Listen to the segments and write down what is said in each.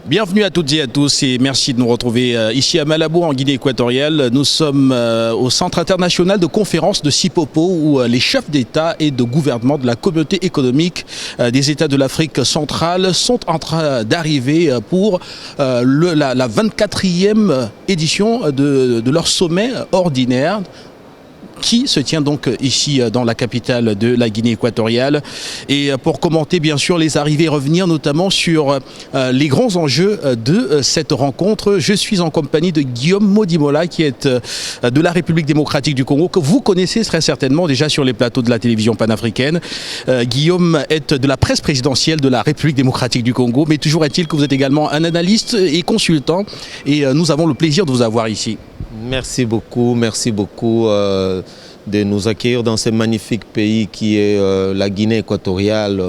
Bienvenue à toutes et à tous et merci de nous retrouver ici à Malabo en Guinée équatoriale. Nous sommes au Centre international de conférence de Sipopo où les chefs d'État et de gouvernement de la communauté économique des États de l'Afrique centrale sont en train d'arriver pour la 24e édition de leur sommet ordinaire, qui se tient donc ici dans la capitale de la Guinée équatoriale. Et pour commenter bien sûr les arrivées, revenir notamment sur les grands enjeux de cette rencontre, je suis en compagnie de Guillaume Modimola qui est de la République démocratique du Congo, que vous connaissez très certainement déjà sur les plateaux de la télévision panafricaine. Guillaume est de la presse présidentielle de la République démocratique du Congo, mais toujours est-il que vous êtes également un analyste et consultant et nous avons le plaisir de vous avoir ici. Merci beaucoup de nous accueillir dans ce magnifique pays qui est la Guinée équatoriale.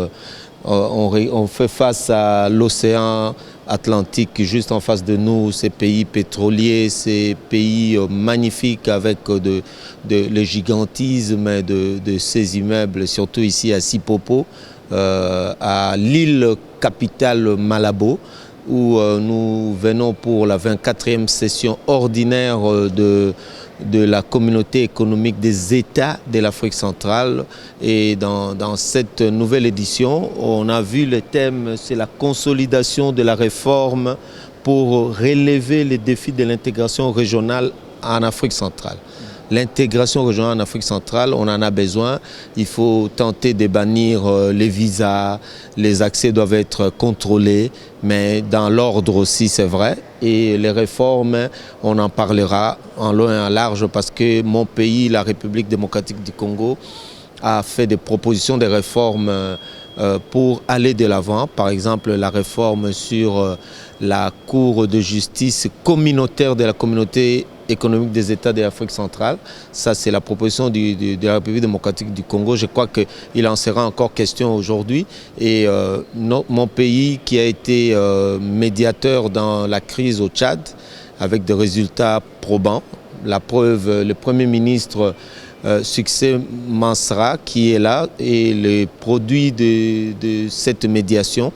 On fait face à l'océan Atlantique juste en face de nous, ces pays pétroliers, ces pays magnifiques avec le gigantisme de ces immeubles, surtout ici à Sipopo, à l'île capitale Malabo, où nous venons pour la 24e session ordinaire de la communauté économique des États de l'Afrique centrale. Et dans cette nouvelle édition, on a vu le thème, c'est la consolidation de la réforme pour relever les défis de l'intégration régionale en Afrique centrale. L'intégration régionale en Afrique centrale, on en a besoin. Il faut tenter de bannir les visas, les accès doivent être contrôlés, mais dans l'ordre aussi, c'est vrai. Et les réformes, on en parlera en long et en large parce que mon pays, la République démocratique du Congo, a fait des propositions de réformes pour aller de l'avant. Par exemple, la réforme sur la Cour de justice communautaire de la communauté économique des États de l'Afrique centrale. Ça, c'est la proposition de la République démocratique du Congo. Je crois qu'il en sera encore question aujourd'hui. Et mon pays, qui a été médiateur dans la crise au Tchad, avec des résultats probants. La preuve, le Premier ministre Succès Mansra, qui est là, est le produit de cette médiation.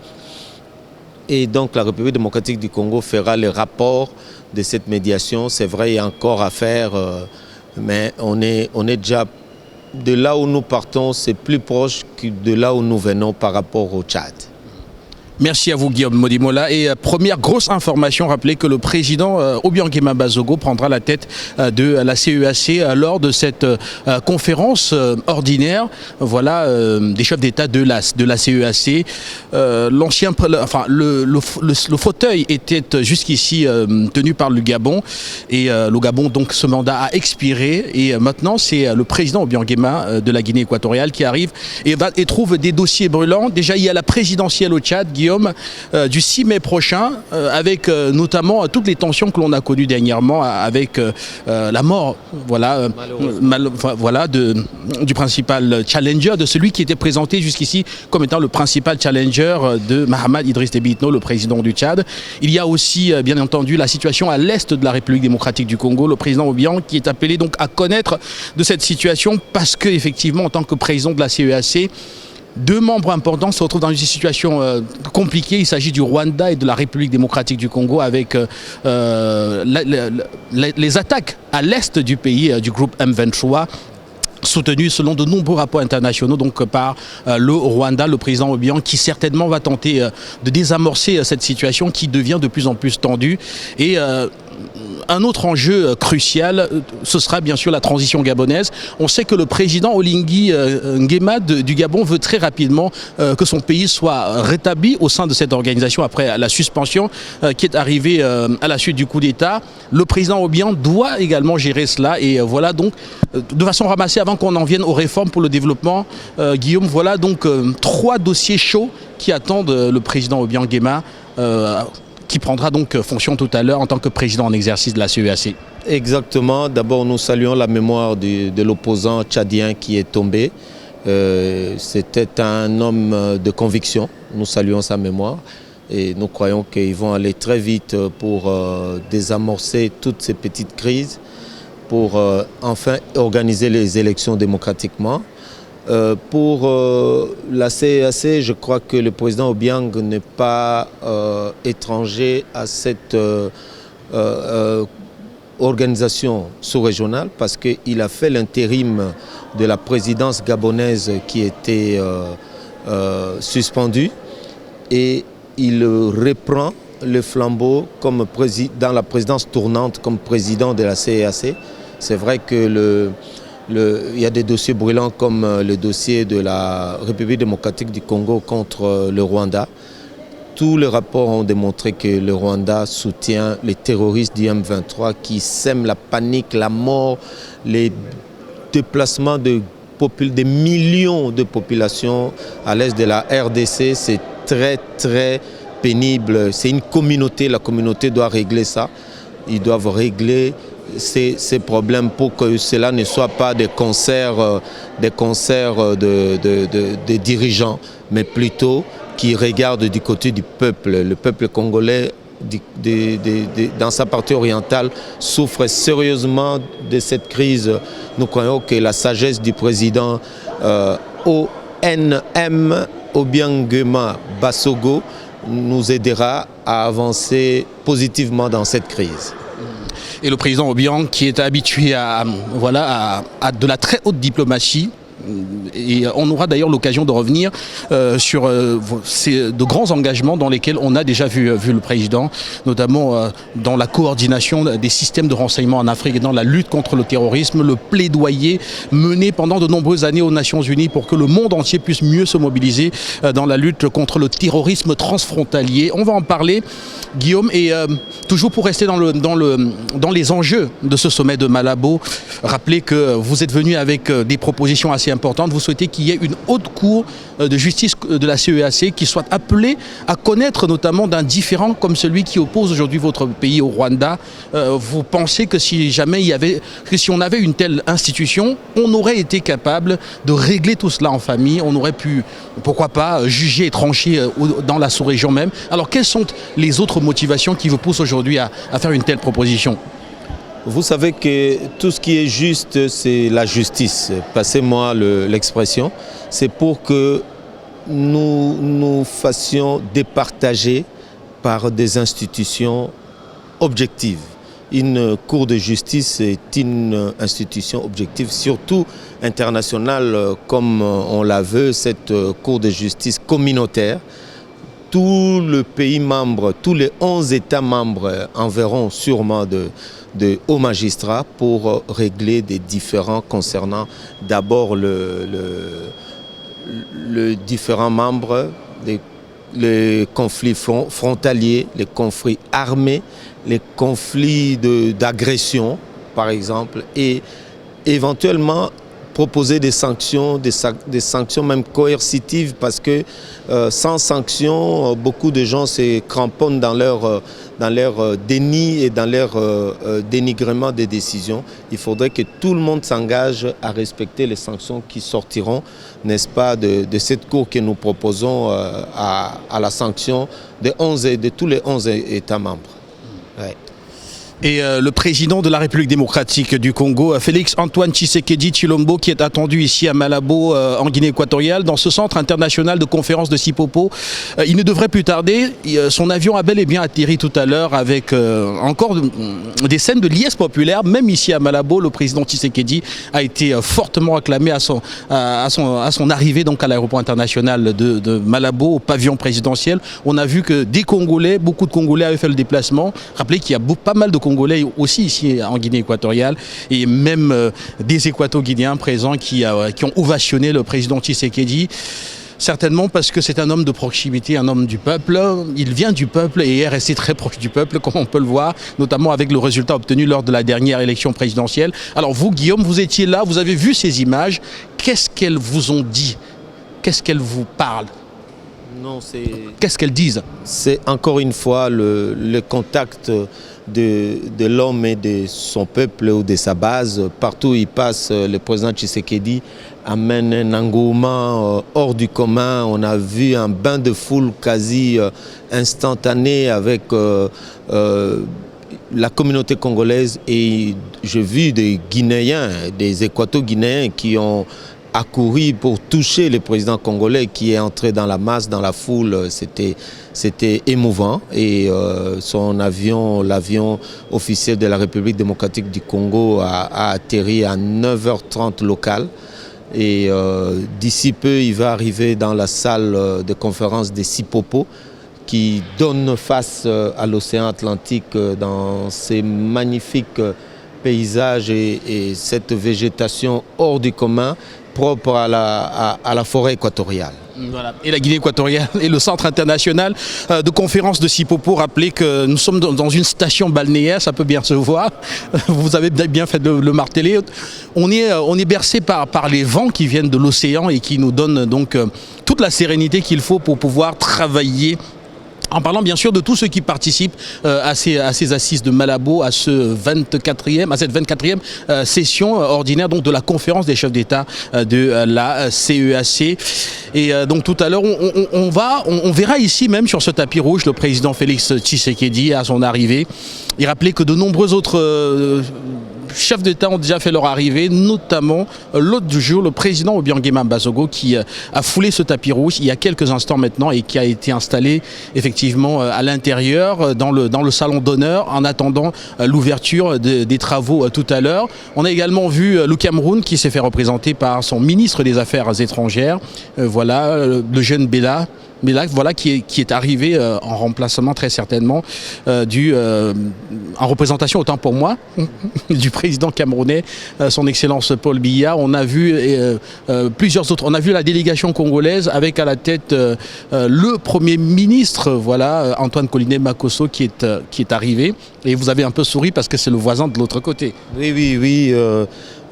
Et donc la République démocratique du Congo fera le rapport de cette médiation. C'est vrai, il y a encore à faire, mais on est déjà, de là où nous partons, c'est plus proche que de là où nous venons par rapport au Tchad. Merci à vous Guillaume Modimola. Et première grosse information, rappelez que le président Obiangema Bazogo prendra la tête de la CEAC lors de cette conférence ordinaire, voilà, des chefs d'État de la CEAC. Le fauteuil était jusqu'ici tenu par le Gabon et le Gabon, donc ce mandat a expiré et maintenant c'est le président Obiangema de la Guinée équatoriale qui arrive et trouve des dossiers brûlants. Déjà il y a la présidentielle au Tchad, Guillaume, du 6 mai prochain, avec notamment toutes les tensions que l'on a connues dernièrement avec la mort, voilà, du principal challenger, de celui qui était présenté jusqu'ici comme étant le principal challenger de Mahamat Idriss Déby Itno, le président du Tchad. Il y a aussi, bien entendu, la situation à l'est de la République démocratique du Congo, le président Obiang qui est appelé donc à connaître de cette situation parce qu'effectivement, en tant que président de la CEAC, deux membres importants se retrouvent dans une situation compliquée. Il s'agit du Rwanda et de la République démocratique du Congo avec les attaques à l'est du pays du groupe M23. Soutenu selon de nombreux rapports internationaux donc par le Rwanda, le président Obiang qui certainement va tenter de désamorcer cette situation qui devient de plus en plus tendue. Et un autre enjeu crucial, ce sera bien sûr la transition gabonaise. On sait que le président Oligui Nguema du Gabon veut très rapidement que son pays soit rétabli au sein de cette organisation après la suspension qui est arrivée à la suite du coup d'État. Le président Obiang doit également gérer cela et voilà donc de façon ramassée avant qu'on en vienne aux réformes pour le développement. Guillaume, voilà donc trois dossiers chauds qui attendent le président Obiang Nguema qui prendra donc fonction tout à l'heure en tant que président en exercice de la CEAC. Exactement. D'abord, nous saluons la mémoire de l'opposant tchadien qui est tombé. C'était un homme de conviction. Nous saluons sa mémoire et nous croyons qu'ils vont aller très vite pour désamorcer toutes ces petites crises, pour enfin organiser les élections démocratiquement. Pour la CEAC, je crois que le président Obiang n'est pas étranger à cette organisation sous-régionale parce qu'il a fait l'intérim de la présidence gabonaise qui était suspendue et il reprend le flambeau comme dans la présidence tournante comme président de la CEAC. C'est vrai que il y a des dossiers brûlants comme le dossier de la République démocratique du Congo contre le Rwanda. Tous les rapports ont démontré que le Rwanda soutient les terroristes du M23 qui sèment la panique, la mort, les déplacements des millions de populations à l'est de la RDC. C'est très très pénible. C'est une communauté, la communauté doit régler ça. Ils doivent régler ces problèmes pour que cela ne soit pas des concerts de dirigeants, mais plutôt qui regardent du côté du peuple. Le peuple congolais, dans sa partie orientale, souffre sérieusement de cette crise. Nous croyons que la sagesse du président ONM, Obiang Nguema Basogo, nous aidera à avancer positivement dans cette crise. Et le président Obiang qui est habitué à de la très haute diplomatie. Et on aura d'ailleurs l'occasion de revenir sur de grands engagements dans lesquels on a déjà vu le président, notamment dans la coordination des systèmes de renseignement en Afrique et dans la lutte contre le terrorisme, le plaidoyer mené pendant de nombreuses années aux Nations Unies pour que le monde entier puisse mieux se mobiliser dans la lutte contre le terrorisme transfrontalier. On va en parler, Guillaume, et toujours pour rester dans les enjeux de ce sommet de Malabo, rappelez que vous êtes venu avec des propositions assez importante. Vous souhaitez qu'il y ait une haute cour de justice de la CEAC qui soit appelée à connaître notamment d'un différend comme celui qui oppose aujourd'hui votre pays au Rwanda. Vous pensez que si on avait une telle institution, on aurait été capable de régler tout cela en famille, on aurait pu, pourquoi pas, juger et trancher dans la sous-région même. Alors quelles sont les autres motivations qui vous poussent aujourd'hui à faire une telle proposition ? Vous savez que tout ce qui est juste, c'est la justice. Passez-moi l'expression. C'est pour que nous fassions départager par des institutions objectives. Une cour de justice est une institution objective, surtout internationale, comme on la veut, cette cour de justice communautaire. Tous les pays membres, tous les 11 États membres enverront sûrement de hauts magistrats pour régler des différends concernant d'abord le différents membres, les conflits frontaliers, les conflits armés, les conflits d'agression par exemple, et éventuellement proposer des sanctions même coercitives parce que sans sanctions, beaucoup de gens se cramponnent dans leur déni et dans leur dénigrement des décisions. Il faudrait que tout le monde s'engage à respecter les sanctions qui sortiront, n'est-ce pas, de cette cour que nous proposons à la sanction de tous les 11 États membres. Ouais. Et le président de la République démocratique du Congo, Félix Antoine Tshisekedi Tshilombo, qui est attendu ici à Malabo, en Guinée équatoriale, dans ce centre international de conférence de Sipopo. Il ne devrait plus tarder. Son avion a bel et bien atterri tout à l'heure avec encore des scènes de liesse populaire. Même ici à Malabo, le président Tshisekedi a été fortement acclamé à son arrivée donc à l'aéroport international de Malabo, au pavillon présidentiel. On a vu que beaucoup de Congolais avaient fait le déplacement. Rappelez qu'il y a pas mal de Congolais aussi ici en Guinée équatoriale et même des Équato-Guinéens présents qui ont ovationné le président Tshisekedi. Certainement parce que c'est un homme de proximité, un homme du peuple. Il vient du peuple et est resté très proche du peuple, comme on peut le voir, notamment avec le résultat obtenu lors de la dernière élection présidentielle. Alors vous, Guillaume, vous étiez là, vous avez vu ces images. Qu'est-ce qu'elles vous ont dit? Qu'est-ce qu'elles vous parlent? Qu'est-ce qu'elles disent? C'est encore une fois le contact de l'homme et de son peuple ou de sa base. Partout où il passe, le président Tshisekedi amène un engouement hors du commun. On a vu un bain de foule quasi instantané avec la communauté congolaise, et j'ai vu des Guinéens, des Équato-Guinéens qui ont accouru pour toucher le président congolais qui est entré dans la masse, dans la foule. C'était émouvant. Et son avion, l'avion officiel de la République démocratique du Congo a atterri à 9h30 local. Et d'ici peu, il va arriver dans la salle de conférence des Sipopo qui donne face à l'océan Atlantique dans ces magnifiques paysages et cette végétation hors du commun propre à la forêt équatoriale. Voilà. Et la Guinée équatoriale et le centre international de conférence de Sipopo, rappelez que nous sommes dans une station balnéaire, ça peut bien se voir, vous avez bien fait de le marteler. On est bercé par les vents qui viennent de l'océan et qui nous donnent donc toute la sérénité qu'il faut pour pouvoir travailler. En parlant bien sûr de tous ceux qui participent à ces assises de Malabo, à cette 24e session ordinaire donc de la conférence des chefs d'État de la CEAC. Et donc tout à l'heure, on verra ici même sur ce tapis rouge le président Félix Tshisekedi à son arrivée. Il rappelait que de nombreux autres chefs d'État ont déjà fait leur arrivée, notamment l'autre du jour, le président Obiangema Bazogo, qui a foulé ce tapis rouge il y a quelques instants maintenant et qui a été installé effectivement à l'intérieur, dans le salon d'honneur, en attendant l'ouverture des travaux tout à l'heure. On a également vu le Cameroun qui s'est fait représenter par son ministre des Affaires étrangères, voilà, le jeune Bella. Mais là, voilà qui est arrivé en remplacement très certainement en représentation, autant pour moi, du président camerounais, son Excellence Paul Biya. On a vu plusieurs autres. On a vu la délégation congolaise avec à la tête le Premier ministre, voilà, Antoine Colinet Makosso qui est arrivé. Et vous avez un peu souri parce que c'est le voisin de l'autre côté. Oui.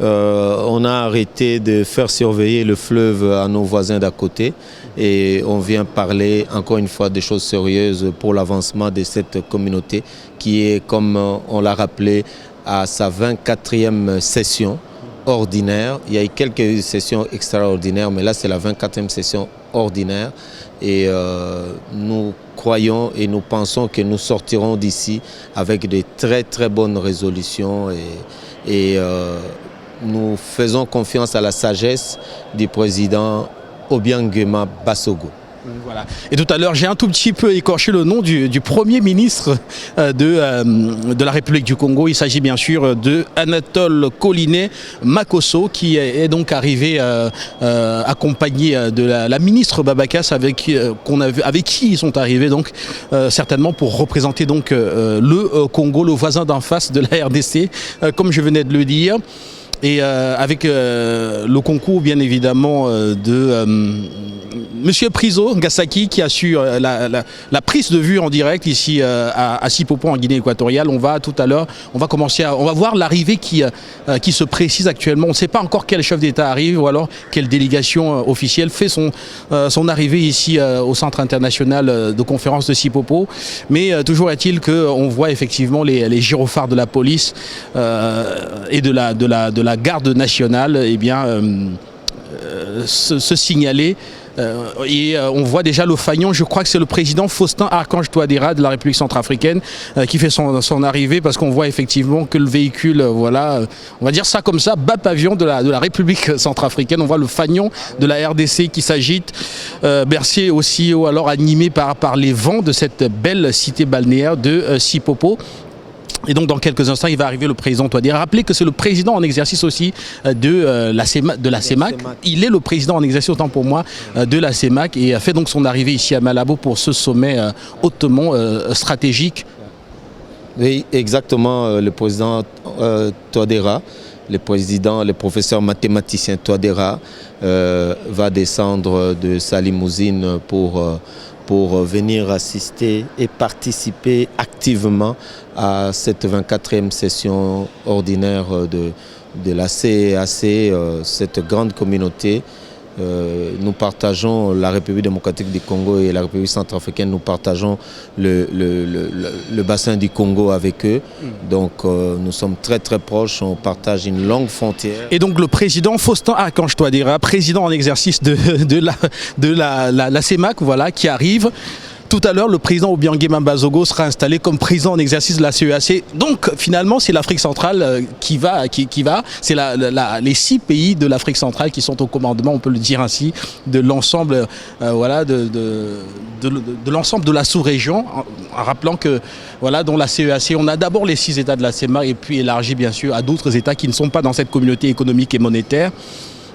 On a arrêté de faire surveiller le fleuve à nos voisins d'à côté et on vient parler encore une fois des choses sérieuses pour l'avancement de cette communauté qui est, comme on l'a rappelé, à sa 24e session ordinaire. Il y a eu quelques sessions extraordinaires, mais là c'est la 24e session ordinaire et nous croyons et nous pensons que nous sortirons d'ici avec de très très bonnes résolutions et nous faisons confiance à la sagesse du président Obiangema Bazogo. Voilà. Et tout à l'heure, j'ai un tout petit peu écorché le nom du Premier ministre de la République du Congo. Il s'agit bien sûr de Anatole Colinet Makosso qui est donc arrivé accompagné de la ministre Babakas avec qui ils sont arrivés donc certainement pour représenter donc le Congo, le voisin d'en face de la RDC, comme je venais de le dire. Et avec le concours bien évidemment de Monsieur Priso Ngasaki qui assure la prise de vue en direct ici à Sipopo en Guinée équatoriale. On va tout à l'heure, on va voir l'arrivée qui se précise actuellement. On ne sait pas encore quel chef d'État arrive ou alors quelle délégation officielle fait son arrivée ici au centre international de conférence de Sipopo. Mais toujours est-il qu'on voit effectivement les gyrophares de la police et de la garde nationale se signaler. Et on voit déjà le fanion, je crois que c'est le président Faustin Archange Touadéra de la République centrafricaine qui fait son arrivée parce qu'on voit effectivement que le véhicule, voilà, on va dire ça comme ça, bas pavillon de la République centrafricaine. On voit le fanion de la RDC qui s'agite, bercé aussi ou alors animé par les vents de cette belle cité balnéaire de Sipopo. Et donc dans quelques instants, il va arriver le président Touadéra. Rappelez que c'est le président en exercice aussi de la CEMAC. Il est le président en exercice, autant pour moi, de la CEMAC et a fait donc son arrivée ici à Malabo pour ce sommet hautement stratégique. Oui, exactement, le président Touadéra, le professeur mathématicien Touadéra va descendre de sa limousine pour venir assister et participer activement à cette 24e session ordinaire de la CEAC, cette grande communauté. Nous partageons la République démocratique du Congo et la République centrafricaine, nous partageons le bassin du Congo avec eux. Donc nous sommes très très proches, on partage une longue frontière. Et donc le président Faustin Archange Touadéra, président en exercice de la CEMAC, voilà, qui arrive. Tout à l'heure, le président Obiangema Bazogo sera installé comme président en exercice de la CEAC. Donc finalement, c'est l'Afrique centrale qui va. C'est les 6 pays de l'Afrique centrale qui sont au commandement, on peut le dire ainsi, de l'ensemble voilà, de l'ensemble de la sous-région. En rappelant que voilà, dans la CEAC, on a d'abord les 6 États de la CEMA et puis élargi bien sûr à d'autres États qui ne sont pas dans cette communauté économique et monétaire,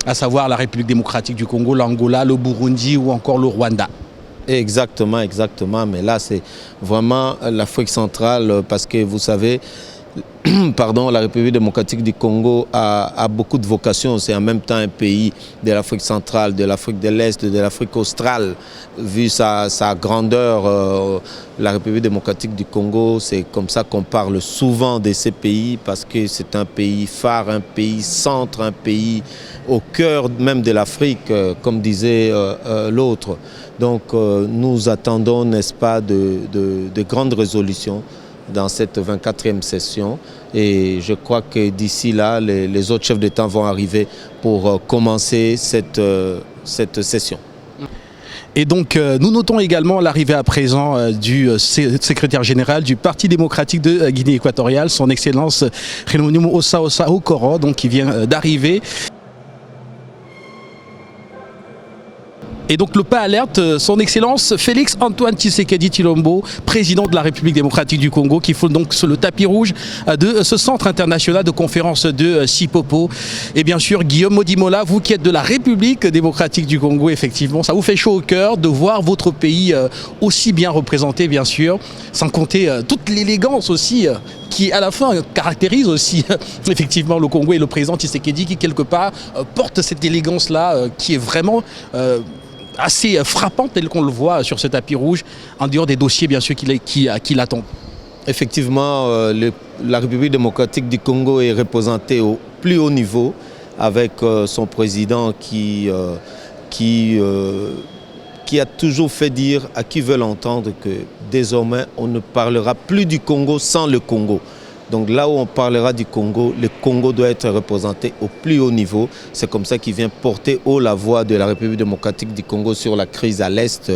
à savoir la République démocratique du Congo, l'Angola, le Burundi ou encore le Rwanda. Exactement, exactement. Mais là, c'est vraiment l'Afrique centrale parce que vous savez, pardon, la République démocratique du Congo a beaucoup de vocations. C'est en même temps un pays de l'Afrique centrale, de l'Afrique de l'Est, de l'Afrique australe. Vu sa grandeur, la République démocratique du Congo, c'est comme ça qu'on parle souvent de ces pays parce que c'est un pays phare, un pays centre, un pays au cœur même de l'Afrique, comme disait l'autre. Donc nous attendons, n'est-ce pas, de grandes résolutions dans cette 24e session et je crois que d'ici là, les autres chefs d'État vont arriver pour commencer cette session. Et donc nous notons également l'arrivée à présent du secrétaire général du Parti démocratique de Guinée équatoriale, son Excellence Renonium Ossa Ossa Okoro, donc qui vient d'arriver. Et donc le pas alerte son Excellence Félix Antoine Tshisekedi Tshilombo, président de la République démocratique du Congo, qui foule donc sur le tapis rouge de ce centre international de conférence de Sipopo. Et bien sûr Guillaume Modimola, vous qui êtes de la République démocratique du Congo, effectivement, ça vous fait chaud au cœur de voir votre pays aussi bien représenté, bien sûr, sans compter toute l'élégance aussi qui à la fin caractérise aussi effectivement le Congo et le président Tshisekedi qui quelque part porte cette élégance-là qui est vraiment assez frappante tel qu'on le voit sur ce tapis rouge, en dehors des dossiers bien sûr qui l'attendent. Effectivement, la République démocratique du Congo est représentée au plus haut niveau avec son président qui a toujours fait dire à qui veut l'entendre que désormais on ne parlera plus du Congo sans le Congo. Donc là où on parlera du Congo, le Congo doit être représenté au plus haut niveau. C'est comme ça qu'il vient porter haut la voix de la République démocratique du Congo sur la crise à l'est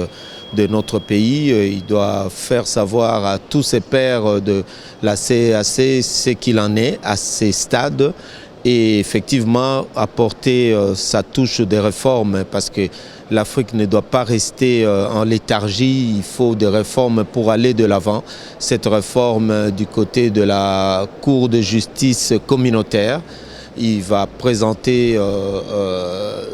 de notre pays. Il doit faire savoir à tous ses pairs de la CEAC ce qu'il en est à ces stades et effectivement apporter sa touche de réforme parce que l'Afrique ne doit pas rester en léthargie, il faut des réformes pour aller de l'avant. Cette réforme du côté de la Cour de justice communautaire, il va présenter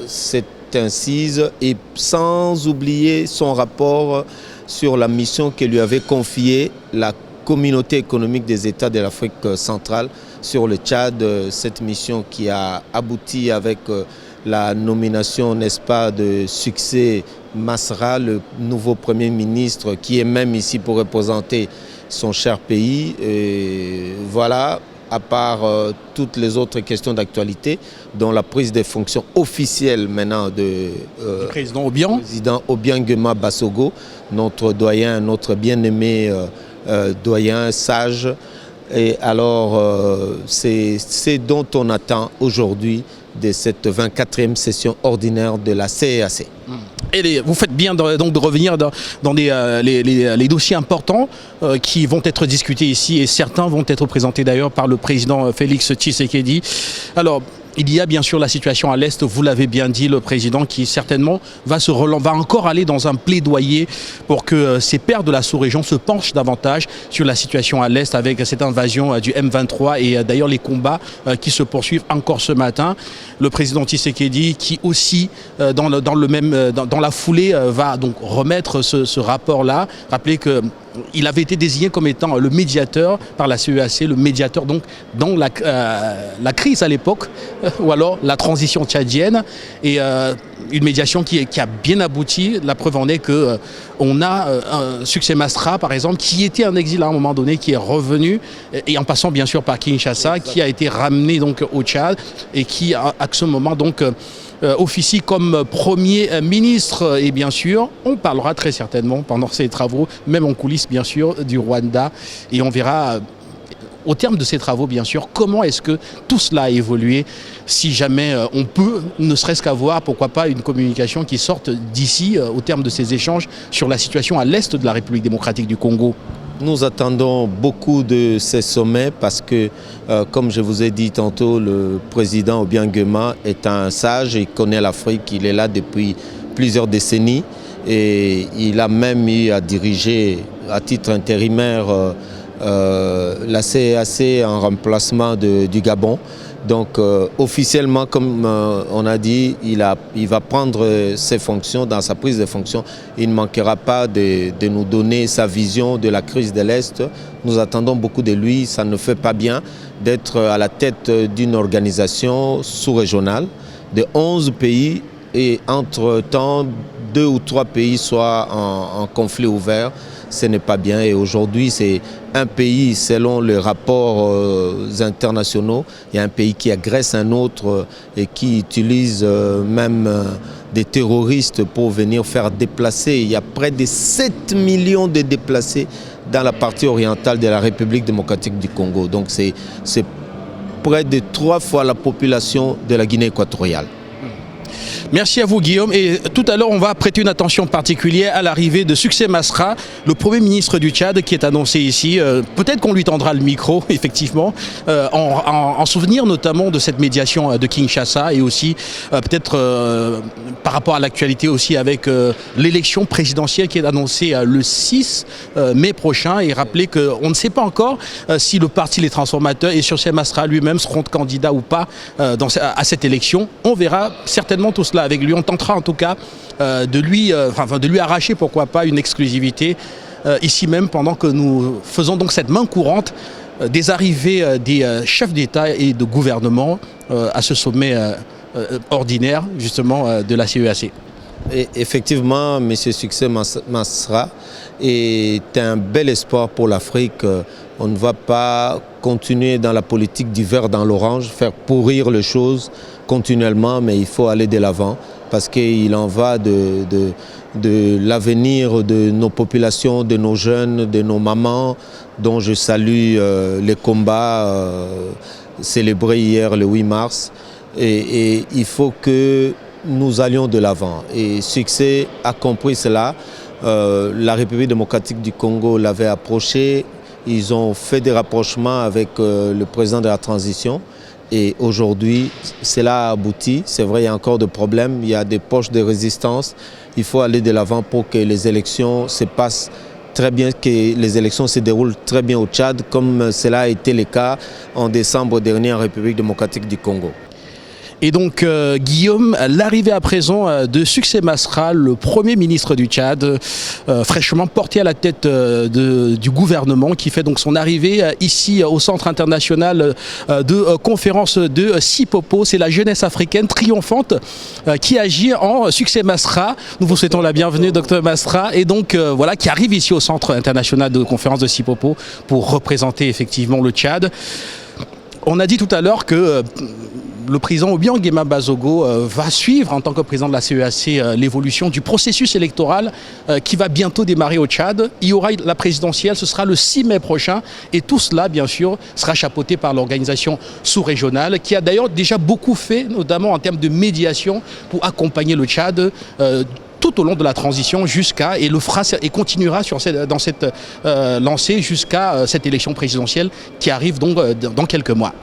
cette incise et sans oublier son rapport sur la mission que lui avait confiée la Communauté économique des États de l'Afrique centrale sur le Tchad, cette mission qui a abouti avec la nomination, n'est-ce pas, de Succès Masra, le nouveau Premier ministre, qui est même ici pour représenter son cher pays. Et voilà, à part toutes les autres questions d'actualité, dont la prise de fonctions officielle maintenant du président Obiangema Bazogo, notre doyen, notre bien-aimé doyen, sage. Et alors, c'est ce dont on attend aujourd'hui de cette 24e session ordinaire de la CEAC. Et vous faites bien donc de revenir dans les dossiers importants qui vont être discutés ici et certains vont être présentés d'ailleurs par le président Félix Tshisekedi. Alors, il y a bien sûr la situation à l'Est, vous l'avez bien dit, le président qui certainement va encore aller dans un plaidoyer pour que ces pairs de la sous-région se penchent davantage sur la situation à l'Est avec cette invasion du M23 et d'ailleurs les combats qui se poursuivent encore ce matin. Le président Tshisekedi qui aussi dans la foulée va donc remettre ce rapport-là. Rappelez que il avait été désigné comme étant le médiateur par la CEAC, le médiateur donc dans la crise à l'époque, ou alors la transition tchadienne, et une médiation qui a bien abouti. La preuve en est qu'on a un Succès Masra, par exemple, qui était en exil à un moment donné, qui est revenu, et en passant bien sûr par Kinshasa, qui a été ramené donc au Tchad, et qui à ce moment donc officie comme Premier ministre. Et bien sûr, on parlera très certainement pendant ces travaux, même en coulisses bien sûr, du Rwanda. Et on verra au terme de ces travaux, bien sûr, comment est-ce que tout cela a évolué? Si jamais on peut, ne serait-ce qu'avoir, pourquoi pas, une communication qui sorte d'ici au terme de ces échanges sur la situation à l'est de la République démocratique du Congo. Nous attendons beaucoup de ces sommets parce que, comme je vous ai dit tantôt, le président Obiang Nguema est un sage, il connaît l'Afrique, il est là depuis plusieurs décennies et il a même eu à diriger à titre intérimaire la CEAC en remplacement du Gabon. Donc officiellement, comme on a dit, il va prendre ses fonctions. Dans sa prise de fonction, il ne manquera pas de nous donner sa vision de la crise de l'Est. Nous attendons beaucoup de lui. Ça ne fait pas bien d'être à la tête d'une organisation sous-régionale de 11 pays et entre-temps 2 ou 3 pays soient en conflit ouvert. Ce n'est pas bien et aujourd'hui c'est un pays, selon les rapports internationaux, il y a un pays qui agresse un autre et qui utilise même des terroristes pour venir faire déplacer. Il y a près de 7 millions de déplacés dans la partie orientale de la République démocratique du Congo. Donc c'est près de 3 fois la population de la Guinée équatoriale. Merci à vous Guillaume et tout à l'heure on va prêter une attention particulière à l'arrivée de Succès Masra, le Premier ministre du Tchad qui est annoncé ici. Peut-être qu'on lui tendra le micro effectivement, en souvenir notamment de cette médiation de Kinshasa et aussi peut-être par rapport à l'actualité aussi avec l'élection présidentielle qui est annoncée le 6 mai prochain et rappeler qu'on ne sait pas encore si le parti Les Transformateurs et Succès Masra lui-même seront candidats ou pas à cette élection. On verra certainement tout cela avec lui. On tentera en tout cas de lui arracher pourquoi pas une exclusivité ici même pendant que nous faisons donc cette main courante des arrivées des chefs d'État et de gouvernement à ce sommet ordinaire justement de la CEAC. Et effectivement, M. Succès Masra est un bel espoir pour l'Afrique. On ne va pas continuer dans la politique du vert dans l'orange, faire pourrir les choses continuellement, mais il faut aller de l'avant parce qu'il en va de l'avenir de nos populations, de nos jeunes, de nos mamans, dont je salue les combats célébrés hier le 8 mars. Et il faut que nous allions de l'avant. Et Succès a compris cela. La République démocratique du Congo l'avait approché. Ils ont fait des rapprochements avec le président de la transition. Et aujourd'hui, cela a abouti. C'est vrai, il y a encore des problèmes, il y a des poches de résistance. Il faut aller de l'avant pour que les élections se passent très bien, que les élections se déroulent très bien au Tchad, comme cela a été le cas en décembre dernier en République démocratique du Congo. Et donc Guillaume, l'arrivée à présent de Succès Masra, le Premier ministre du Tchad, fraîchement porté à la tête du gouvernement, qui fait donc son arrivée ici au Centre international de conférence de Sipopo. C'est la jeunesse africaine triomphante qui agit en Succès Masra. Nous vous souhaitons la bienvenue, Dr Masra, et donc voilà, qui arrive ici au Centre international de conférence de Sipopo pour représenter effectivement le Tchad. On a dit tout à l'heure que le président Obiang Nguema Bazogo va suivre en tant que président de la CEAC l'évolution du processus électoral qui va bientôt démarrer au Tchad. Il y aura la présidentielle, ce sera le 6 mai prochain et tout cela bien sûr sera chapeauté par l'organisation sous-régionale qui a d'ailleurs déjà beaucoup fait, notamment en termes de médiation pour accompagner le Tchad tout au long de la transition jusqu'à, et le fera et continuera dans cette lancée jusqu'à cette élection présidentielle qui arrive donc dans quelques mois.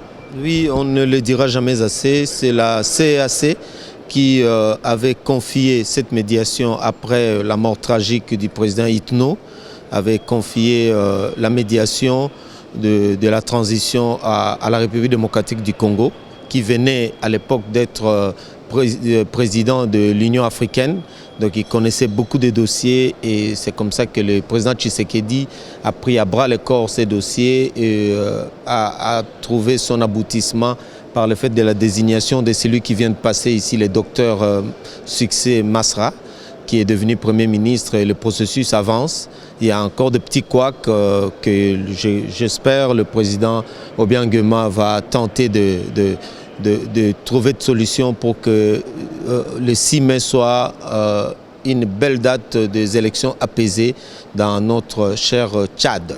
Oui, on ne le dira jamais assez, c'est la CEAC qui avait confié cette médiation après la mort tragique du président Itno, avait confié la médiation de la transition à la République démocratique du Congo, qui venait à l'époque d'être président de l'Union africaine. Donc il connaissait beaucoup de dossiers et c'est comme ça que le président Tshisekedi a pris à bras le corps ces dossiers et a trouvé son aboutissement par le fait de la désignation de celui qui vient de passer ici, le docteur Succès Masra, qui est devenu Premier ministre et le processus avance. Il y a encore de petits couacs que j'espère le président Obiang Nguema va tenter de trouver de solutions pour que le 6 mai soit une belle date des élections apaisées dans notre cher Tchad.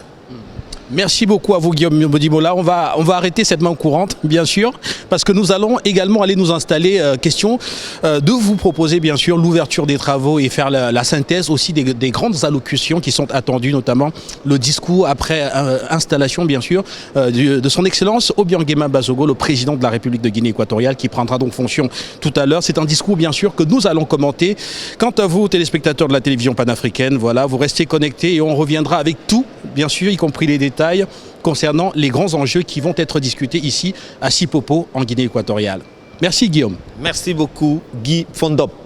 Merci beaucoup à vous, Guillaume Modimola. On va arrêter cette main courante, bien sûr, parce que nous allons également aller nous installer, question de vous proposer, bien sûr, l'ouverture des travaux et faire la synthèse aussi des grandes allocutions qui sont attendues, notamment le discours après installation, bien sûr, de son Excellence Obiangema Bazogo, le président de la République de Guinée équatoriale, qui prendra donc fonction tout à l'heure. C'est un discours, bien sûr, que nous allons commenter. Quant à vous, téléspectateurs de la télévision panafricaine, voilà, vous restez connectés et on reviendra avec tout, bien sûr, y compris les détails concernant les grands enjeux qui vont être discutés ici à Sipopo en Guinée équatoriale. Merci Guillaume. Merci beaucoup Guy Fondop.